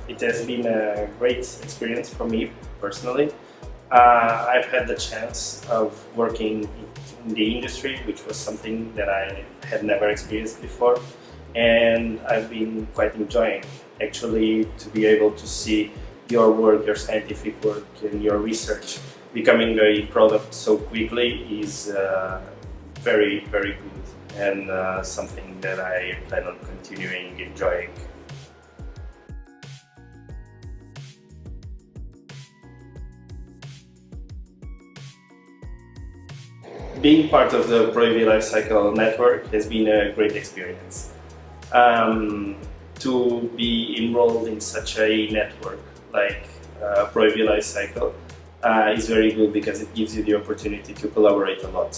It has been a great experience for me personally. I've had the chance of working in the industry, which was something that I had never experienced before, and I've been quite enjoying actually to be able to see your work, your scientific work and your research becoming a product so quickly is very, very good, and something that I plan on continuing enjoying. Being part of the proEVLifeCycle network has been a great experience. To be enrolled in such a network like proEVLifeCycle is very good because it gives you the opportunity to collaborate a lot.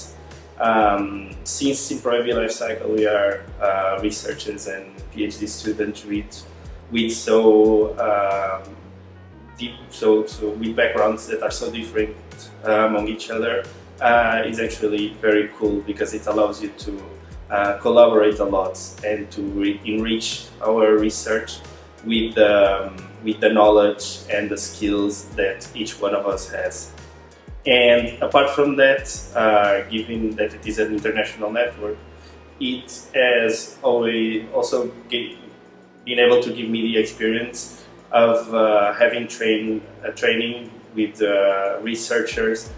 Since in proEVLifeCycle we are researchers and Ph.D. students with with backgrounds that are so different among each other, is actually very cool because it allows you to collaborate a lot and to enrich our research with the knowledge and the skills that each one of us has. And apart from that, given that it is an international network, it has also been able to give me the experience of having training with researchers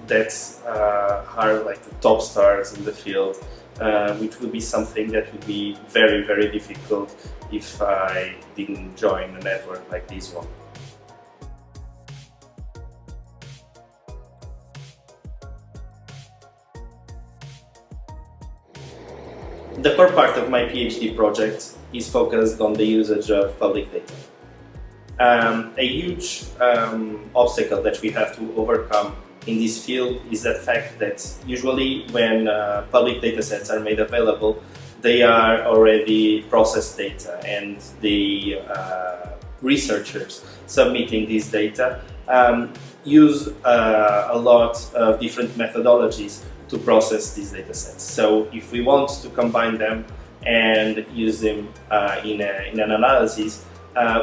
that are like the top stars in the field, which would be something that would be very, very difficult if I didn't join a network like this one. The core part of my PhD project is focused on the usage of public data. A huge obstacle that we have to overcome in this field is the fact that usually when public datasets are made available, they are already processed data, and the researchers submitting this data use a lot of different methodologies to process these datasets. So if we want to combine them and use them in an analysis,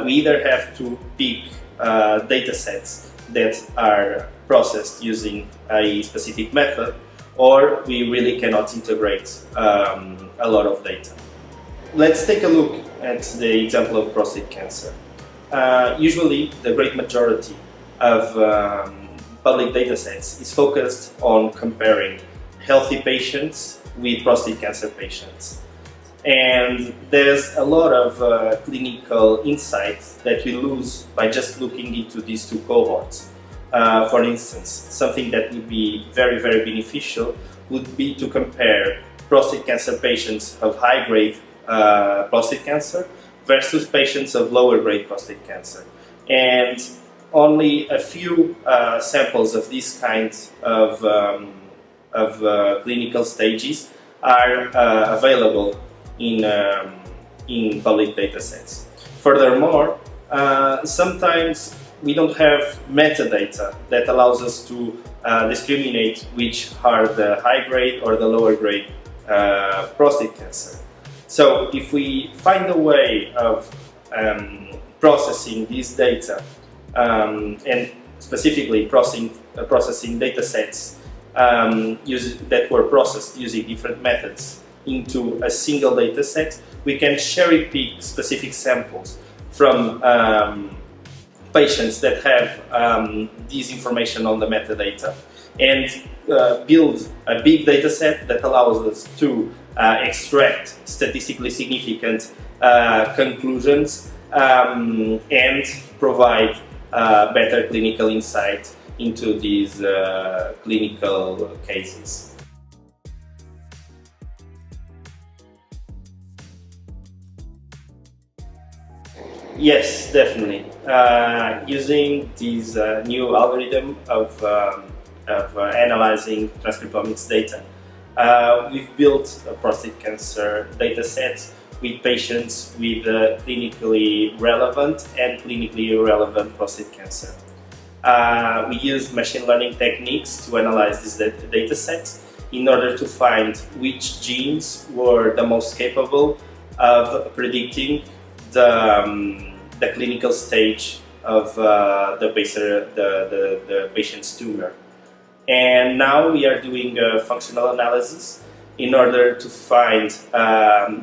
we either have to pick datasets that are processed using a specific method, or we really cannot integrate a lot of data. Let's take a look at the example of prostate cancer. Usually, the great majority of public datasets is focused on comparing healthy patients with prostate cancer patients. And there's a lot of clinical insights that we lose by just looking into these two cohorts. For instance, something that would be very, very beneficial would be to compare prostate cancer patients of high-grade prostate cancer versus patients of lower-grade prostate cancer. And only a few samples of these kinds of clinical stages are available in public datasets. Furthermore, sometimes we don't have metadata that allows us to discriminate which are the high-grade or the lower-grade prostate cancer. So if we find a way of processing this data and specifically processing datasets that were processed using different methods into a single dataset, we can cherry pick specific samples from patients that have this information on the metadata and build a big dataset that allows us to extract statistically significant conclusions and provide better clinical insight into these clinical cases. Yes, definitely. Using this new algorithm of analyzing transcriptomics data, we've built a prostate cancer dataset with patients with clinically relevant and clinically irrelevant prostate cancer. We used machine learning techniques to analyze this dataset in order to find which genes were the most capable of predicting the the clinical stage of the patient's tumor. And now we are doing functional analysis in order to find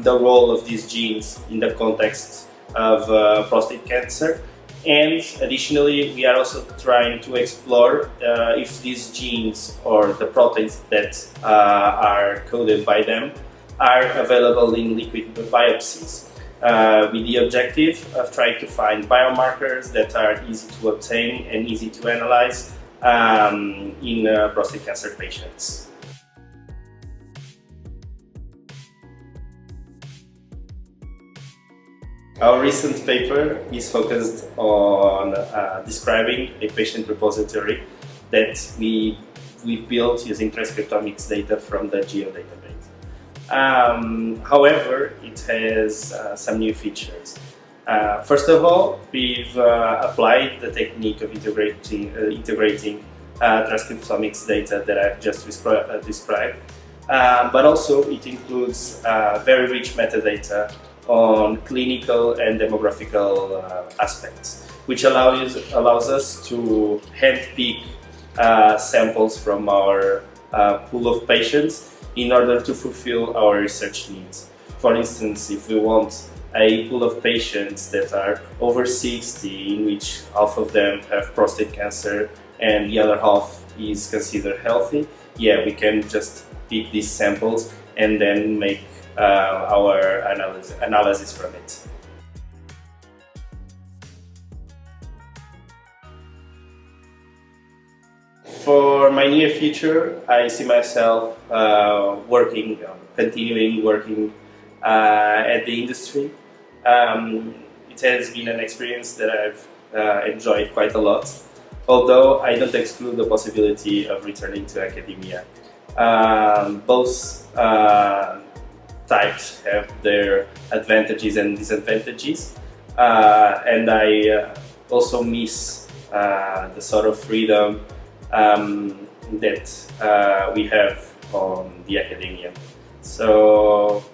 the role of these genes in the context of prostate cancer. And additionally, we are also trying to explore if these genes or the proteins that are coded by them are available in liquid biopsies, with the objective of trying to find biomarkers that are easy to obtain and easy to analyze in prostate cancer patients. Our recent paper is focused on describing a patient repository that we built using transcriptomics data from the geodatabase. However, it has some new features. First of all, we've applied the technique of integrating transcriptomics data that I've just described, but also it includes very rich metadata on clinical and demographical aspects, which allows us to handpick samples from our pool of patients in order to fulfill our research needs. For instance, if we want a pool of patients that are over 60, in which half of them have prostate cancer and the other half is considered healthy, we can just pick these samples and then make our analysis from it. For my near future, I see myself continuing working at the industry. It has been an experience that I've enjoyed quite a lot, although I don't exclude the possibility of returning to academia. Both types have their advantages and disadvantages, and I also miss the sort of freedom that we have on the academia. So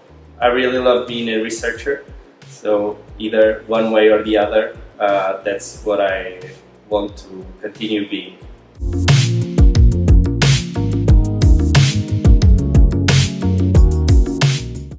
I really love being a researcher, so either one way or the other, that's what I want to continue being.